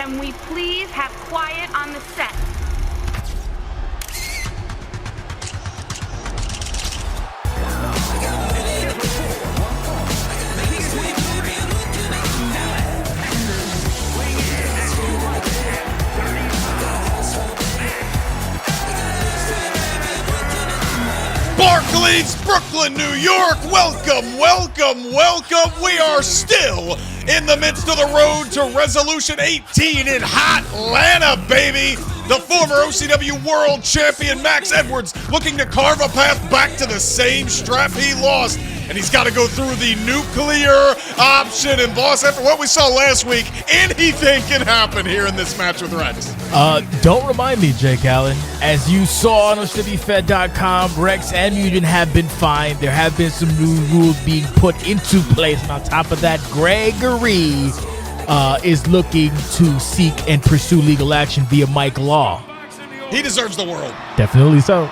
Can we please have quiet on the set? Barclays, Brooklyn, New York. Welcome, welcome, welcome. We are still in the midst of the road to Resolution 18 in Hotlanta, baby. The former OCW World Champion Maxx Edwards looking to carve a path back to the same strap he lost. And he's got to go through the nuclear option. And boss, after what we saw last week, anything can happen here in this match with Rex. Don't remind me, Jake Allen. As you saw on OCWFED.com, Rex and Mutant have been fined. There have been some new rules being put into place. And on top of that, Gregory is looking to seek and pursue legal action via Mike Law. He deserves the world. Definitely so.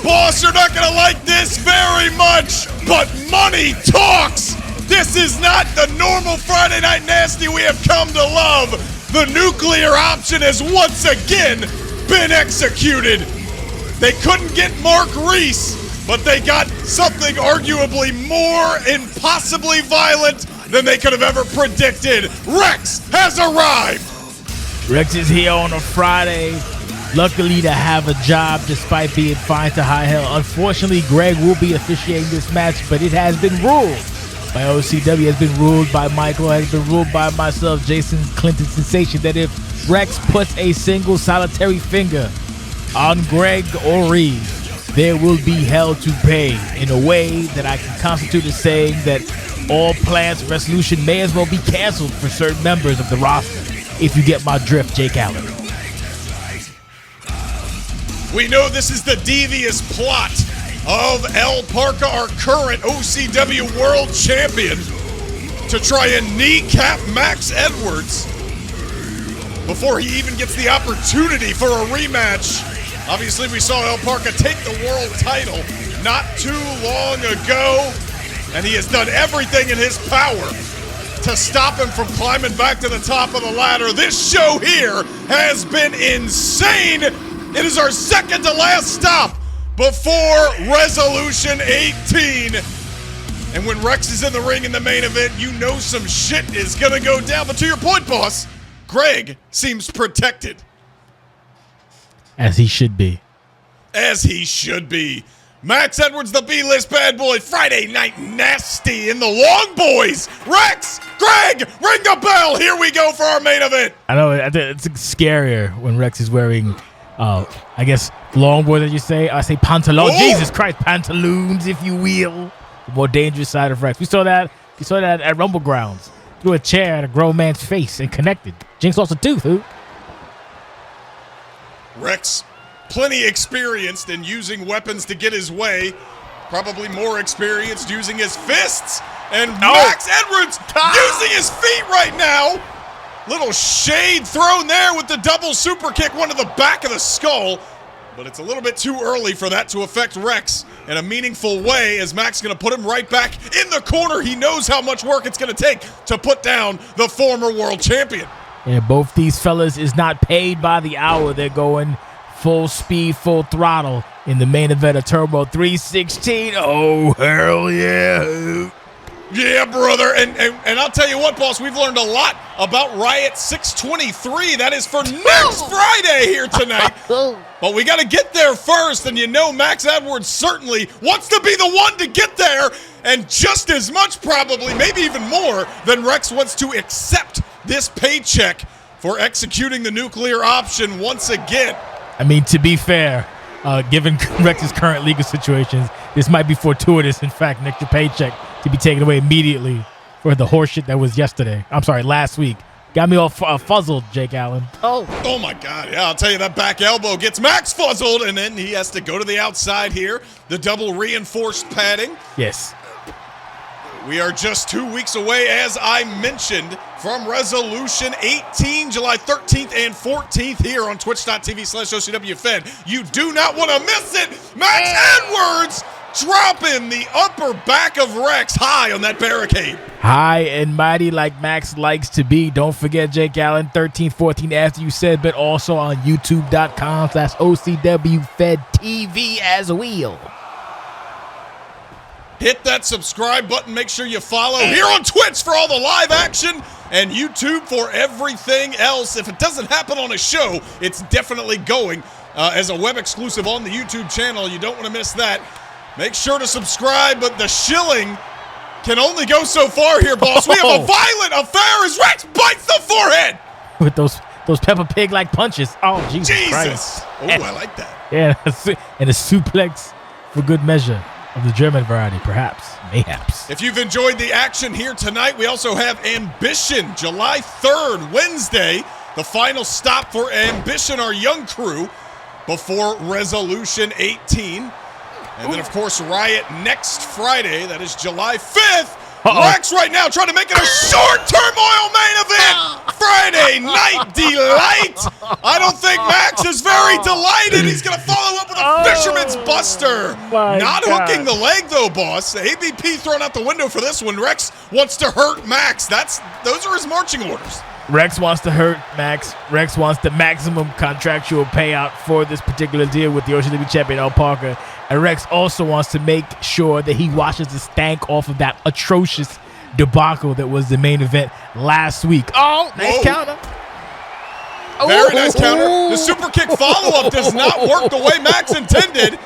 Boss, you're not going to like this very much, but money talks. This is not the normal Friday Night Nasty we have come to love. The nuclear option has once again been executed. They couldn't get Mark Reese, but they got something arguably more impossibly violent than they could have ever predicted. Rex has arrived. Rex is here on a Friday. Luckily to have a job despite being fined to high hell. Unfortunately, Greg will be officiating this match, but it has been ruled by OCW, has been ruled by Michael, has been ruled by myself, Jason Clinton Sensation, that if Rex puts a single solitary finger on Greg or Reed, there will be hell to pay, in a way that I can constitute as saying that all plans for Resolution may as well be canceled for certain members of the roster, if you get my drift, Jake Allen. We know this is the devious plot of El Parca, our current OCW World Champion, to try and kneecap Maxx Edwards before he even gets the opportunity for a rematch. Obviously, we saw El Parca take the world title not too long ago, and he has done everything in his power to stop him from climbing back to the top of the ladder. This show here has been insane. It is our second to last stop before Resolution 18. And when Rex is in the ring in the main event, you know some shit is going to go down. But to your point, boss, Greg seems protected. As he should be. As he should be. Maxx Edwards, the B-list bad boy, Friday Night Nasty in the Long Boys. Rex, Greg, ring the bell. Here we go for our main event. I know it's scarier when Rex is wearing, I guess, long boys, as you say. I say pantaloons. Oh. Jesus Christ, pantaloons, if you will. The more dangerous side of Rex. We saw that at Rumble Grounds. Threw a chair at a grown man's face and connected. Jinx lost a tooth, who? Rex, plenty experienced in using weapons to get his way. Probably more experienced using his fists. And Maxx Edwards using his feet right now. Little shade thrown there with the double super kick, one to the back of the skull. But it's a little bit too early for that to affect Rex in a meaningful way, as Max is going to put him right back in the corner. He knows how much work it's going to take to put down the former world champion. And both these fellas is not paid by the hour. They're going full speed, full throttle in the main event of Turmoil 316. Oh, hell yeah. Yeah, brother. And I'll tell you what, boss, we've learned a lot about Riot 623. That is for next Friday here tonight. But we got to get there first, and you know Maxx Edwards certainly wants to be the one to get there, and just as much probably, maybe even more, than Rex wants to accept this paycheck for executing the nuclear option once again. I mean, to be fair, given Rex's current legal situations, this might be fortuitous, in fact, an extra paycheck to be taken away immediately for the horseshit that was last week Got me all fuzzled, Jake Allen. Oh my God, yeah, I'll tell you, that back elbow gets Max fuzzled, and then he has to go to the outside here. The double reinforced padding. Yes. We are just 2 weeks away, as I mentioned, from Resolution 18, July 13th and 14th here on twitch.tv/OCWFED. You do not want to miss it. Max Edwards dropping the upper back of Rex high on that barricade. High and mighty like Max likes to be. Don't forget, Jake Allen, 13-14 after you said, but also on youtube.com/OCWFED TV as well. Hit that subscribe button. Make sure you follow here on Twitch for all the live action and YouTube for everything else. If it doesn't happen on a show, it's definitely going as a web exclusive on the YouTube channel. You don't want to miss that. Make sure to subscribe, but the shilling can only go so far here, boss. We have a violent affair as Rex bites the forehead. With those Peppa Pig-like punches. Oh, Jesus Christ. Oh, I like that. Yeah, and a suplex for good measure. Of the German variety, perhaps, mayhaps. If you've enjoyed the action here tonight, we also have Ambition, July 3rd, Wednesday. The final stop for Ambition, our young crew, before Resolution 18. And then, of course, Riot next Friday. That is July 5th. Rex right now trying to make it a short Turmoil main event. Friday Night Delight. I don't think Max is very delighted. He's going to follow up with a Fisherman's Buster. Not hooking the leg, though, boss. ABP thrown out the window for this one. Rex wants to hurt Max. Those are his marching orders. Rex wants to hurt Max. Rex wants the maximum contractual payout for this particular deal with the OCW Champion El Parca. And Rex also wants to make sure that he washes the stank off of that atrocious debacle that was the main event last week. Oh, nice counter. Very nice counter. The super kick follow-up does not work the way Max intended.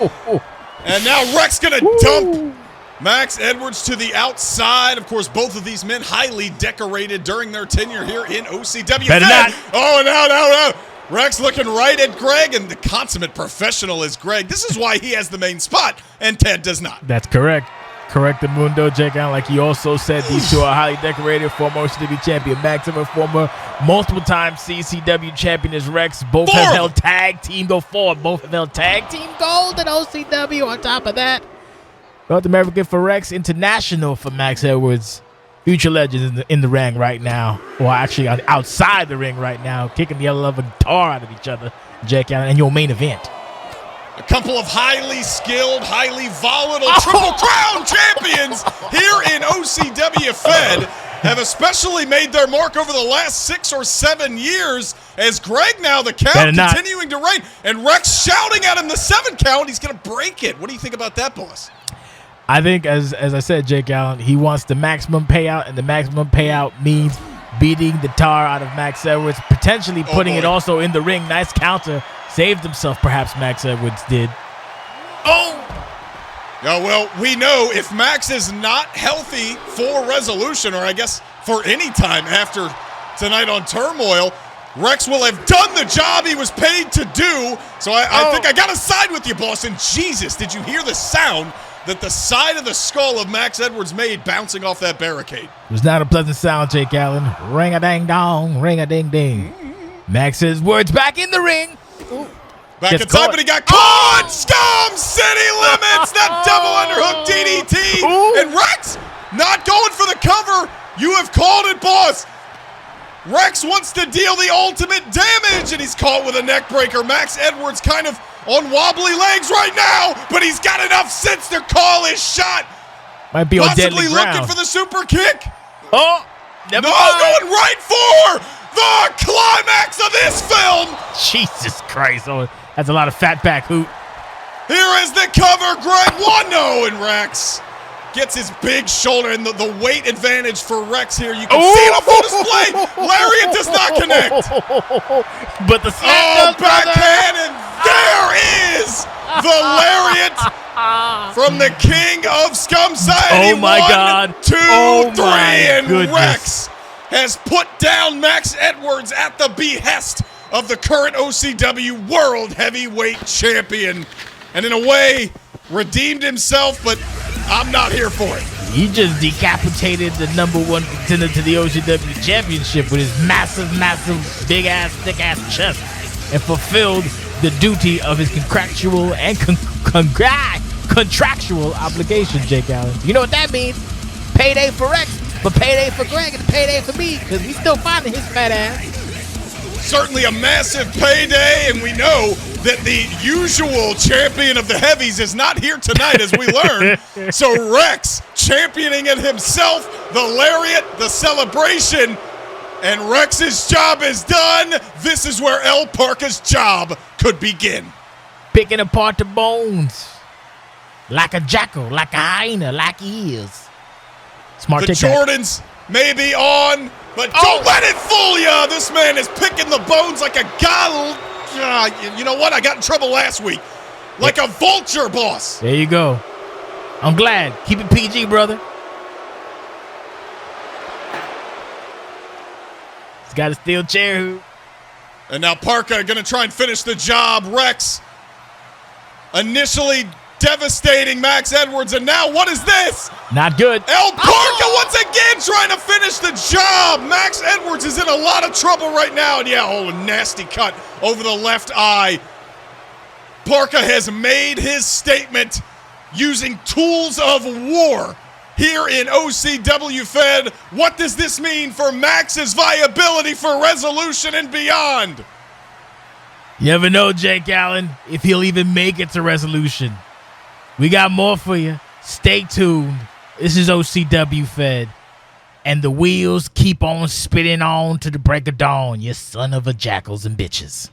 And now Rex going to dump Max Edwards to the outside. Of course, both of these men highly decorated during their tenure here in OCW. Better not. Oh, no. Rex looking right at Greg, and the consummate professional is Greg. This is why he has the main spot, and Ted does not. That's correct. Correct the mundo, Jake Allen. Like he also said, these two are highly decorated. Former OCW champion Max and former multiple-time CCW champion is Rex. Both have held tag team gold. Both have held tag team gold at OCW. On top of that, North American for Rex, international for Max Edwards. Future legends in the ring right now. Or actually outside the ring right now, kicking the yellow of a guitar out of each other, Jake Allen, and your main event. A couple of highly skilled, highly volatile Triple Crown champions here in OCWFED have especially made their mark over the last 6 or 7 years as Greg now the count continuing to reign. And Rex shouting at him the 7 count. He's going to break it. What do you think about that, boss? I think, as I said, Jake Allen, he wants the maximum payout, and the maximum payout means beating the tar out of Max Edwards, potentially putting it also in the ring. Nice counter. Saved himself, perhaps Max Edwards did. Yeah, well, we know if Max is not healthy for Resolution, or I guess for any time after tonight on Turmoil, Rex will have done the job he was paid to do. So I think I got to side with you, boss. And Jesus, did you hear the sound that the side of the skull of Max Edwards made bouncing off that barricade? It was not a pleasant sound, Jake Allen. Ring-a-ding-dong, ring-a-ding-ding. Max Edwards back in the ring. Back inside, but he got caught! Scum City Limits! That double underhook DDT! And Rex not going for the cover. You have called it, boss. Rex wants to deal the ultimate damage, and he's caught with a neck breaker. Max Edwards kind of on wobbly legs right now, but he's got enough sense to call his shot. Might be on deadly ground. Possibly looking for the super kick. Never mind. Going right for the climax of this film. Jesus Christ. That's a lot of fat back hoot. Here is the cover. Greg Wano, and Rex gets his big shoulder, and the weight advantage for Rex here. You can see it on full display. Lariat does not connect. But the backhand, and there is the Lariat from the king of Scum Society. Oh my God. 1, 2, 3, and goodness. Rex has put down Max Edwards at the behest of the current OCW World Heavyweight Champion. And in a way, redeemed himself, but I'm not here for it. He just decapitated the #1 contender to the OCW Championship with his massive, big-ass, thick-ass chest and fulfilled the duty of his contractual and contractual obligation, Jake Allen. You know what that means? Payday for Rex, but payday for Greg and payday for me, because we still finding his fat ass. Certainly a massive payday, and we know that the usual champion of the heavies is not here tonight, as we learn. So Rex championing it himself, the lariat, the celebration, and Rex's job is done. This is where El Parca's job could begin. Picking apart the bones. Like a jackal, like a hyena, like he is. Smart The TikTok. Jordans may be on, but don't let it fool you. This man is picking the bones like a guy. You know what? I got in trouble last week. Like a vulture, boss. There you go. I'm glad. Keep it PG, brother. He's got a steel chair hoop. And now Parca going to try and finish the job. Rex initially devastating Maxx Edwards, and now what is this? Not good. El Parca once again trying to finish the job. Maxx Edwards is in a lot of trouble right now. And yeah, a nasty cut over the left eye. Parca has made his statement using tools of war here in OCWFED. What does this mean for Max's viability for Resolution and beyond? You never know, Jake Allen, if he'll even make it to Resolution. We got more for you. Stay tuned. This is OCWFED. And the wheels keep on spinning on to the break of dawn, you son of a jackals and bitches.